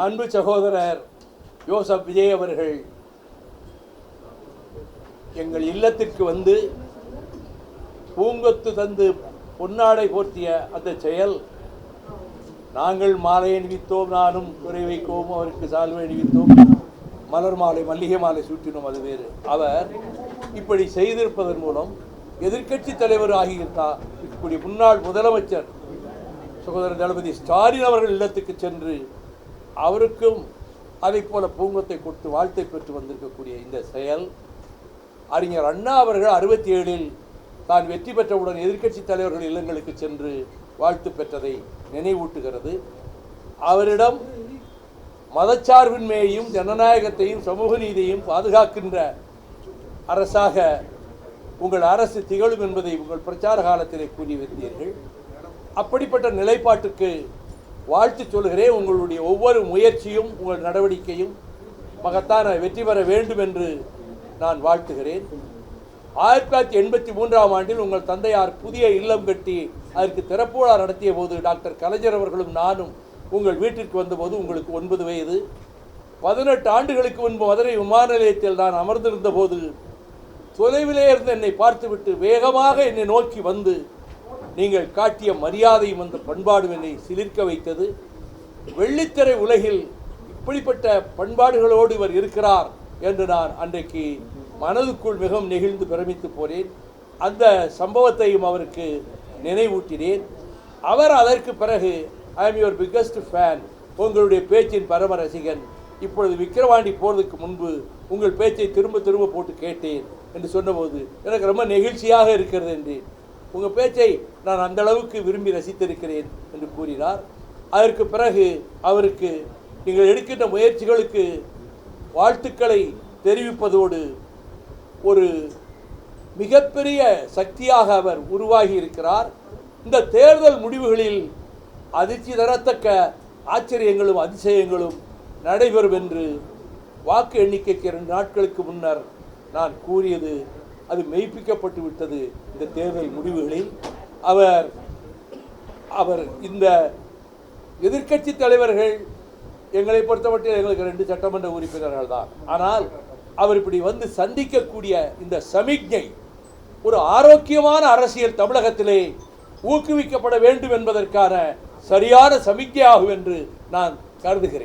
அன்பு சகோதரர் ஜோசப் விஜய் அவர்கள் எங்கள் இல்லத்திற்கு வந்து பூங்கொத்து தந்து பொன்னாடை போர்த்திய அந்த செயல், நாங்கள் மாலை அணிவித்தோம், நானும் துறை வைக்கவும் அவருக்கு சால்வை அணிவித்தோம், மலர் மாலை மல்லிகை மாலை சூட்டினோம், அது வேறு. அவர் இப்படி செய்திருப்பதன் மூலம் எதிர்க்கட்சி தலைவர் ஆகியிருக்கக்கூடிய முன்னாள் முதலமைச்சர் சகோதரர் தளபதி ஸ்டாலின் அவர்கள் இல்லத்துக்கு சென்று அவருக்கும் அதை போல பூங்கொத்தை கொடுத்து வாழ்த்தை பெற்று வந்திருக்கக்கூடிய இந்த செயல், அறிஞர் அண்ணா அவர்கள் 67இல் தான் வெற்றி பெற்றவுடன் எதிர்க்கட்சி தலைவர்கள் இல்லங்களுக்கு சென்று வாழ்த்து பெற்றதை நினைவூட்டுகிறது. அவரிடம் மதச்சார்பின்மையையும் ஜனநாயகத்தையும் சமூக நீதியையும் பாதுகாக்கின்ற அரசாக உங்கள் அரசு திகழும் என்பதை உங்கள் பிரச்சார காலத்திலே கூறி வந்தீர்கள். அப்படிப்பட்ட நிலைப்பாட்டுக்கு வாழ்த்து சொல்கிறேன். உங்களுடைய ஒவ்வொரு முயற்சியும் உங்கள் நடவடிக்கையும் மகத்தான வெற்றி பெற வேண்டும் என்று நான் வாழ்த்துகிறேன். 1983ஆம் ஆண்டில் உங்கள் தந்தையார் புதிய இல்லம் கட்டி அதற்கு திறப்பு விழா நடத்திய போது டாக்டர் கலைஞர் அவர்களும் நானும் உங்கள் வீட்டிற்கு வந்தபோது உங்களுக்கு 9 வயது. 18 ஆண்டுகளுக்கு முன்பு மதுரை விமான நிலையத்தில் நான் அமர்ந்திருந்த போது தொலைவிலே இருந்து என்னை பார்த்துவிட்டு வேகமாக என்னை நோக்கி வந்து நீங்கள் காட்டிய மரியாதையும் அந்த பண்பாடும் என்னை சிலிர்க்க வைத்தது. வெள்ளித்திரை உலகில் இப்படிப்பட்ட பண்பாடுகளோடு இவர் இருக்கிறார் என்று நான் அன்றைக்கு மனதுக்குள் மிகவும் நெகிழ்ந்து பிரமித்து போனேன். அந்த சம்பவத்தையும் அவருக்கு நினைவூட்டினேன். அவர் அதற்கு பிறகு I am your biggest fan, உங்களுடைய பேச்சின் பரம ரசிகன், இப்பொழுது விக்கிரவாண்டி போகிறதுக்கு முன்பு உங்கள் பேச்சை திரும்ப திரும்ப போட்டு கேட்டேன் என்று சொன்னபோது எனக்கு ரொம்ப நெகிழ்ச்சியாக இருக்கிறது என்றேன். உங்கள் பேச்சை நான் அந்த அளவுக்கு விரும்பி ரசித்திருக்கிறேன் என்று கூறினார். அதற்கு பிறகு அவருக்கு நீங்கள் எடுக்கின்ற முயற்சிகளுக்கு வாழ்த்துக்களை தெரிவிப்பதோடு ஒரு மிகப்பெரிய சக்தியாக அவர் உருவாகி இருக்கிறார். இந்த தேர்தல் முடிவுகளில் அதிர்ச்சி தரத்தக்க ஆச்சரியங்களும் அதிசயங்களும் நடைபெறும் என்று வாக்கு எண்ணிக்கைக்கு 2 நாட்களுக்கு முன்னர் நான் கூறியது அது மெய்ப்பிக்கப்பட்டு விட்டது. இந்த தேர்தல் முடிவுகளில் அவர் இந்த எதிர்க்கட்சி தலைவர்கள் எங்களை பொறுத்தமட்டில் எங்களுக்கு 2 சட்டமன்ற உறுப்பினர்கள் தான். ஆனால் அவர் இப்படி வந்து சந்திக்கக்கூடிய இந்த சமிக்ஞை ஒரு ஆரோக்கியமான அரசியல் தமிழகத்திலே ஊக்குவிக்கப்பட வேண்டும் என்பதற்கான சரியான சமிக்ஞையாகும் என்று நான் கருதுகிறேன்.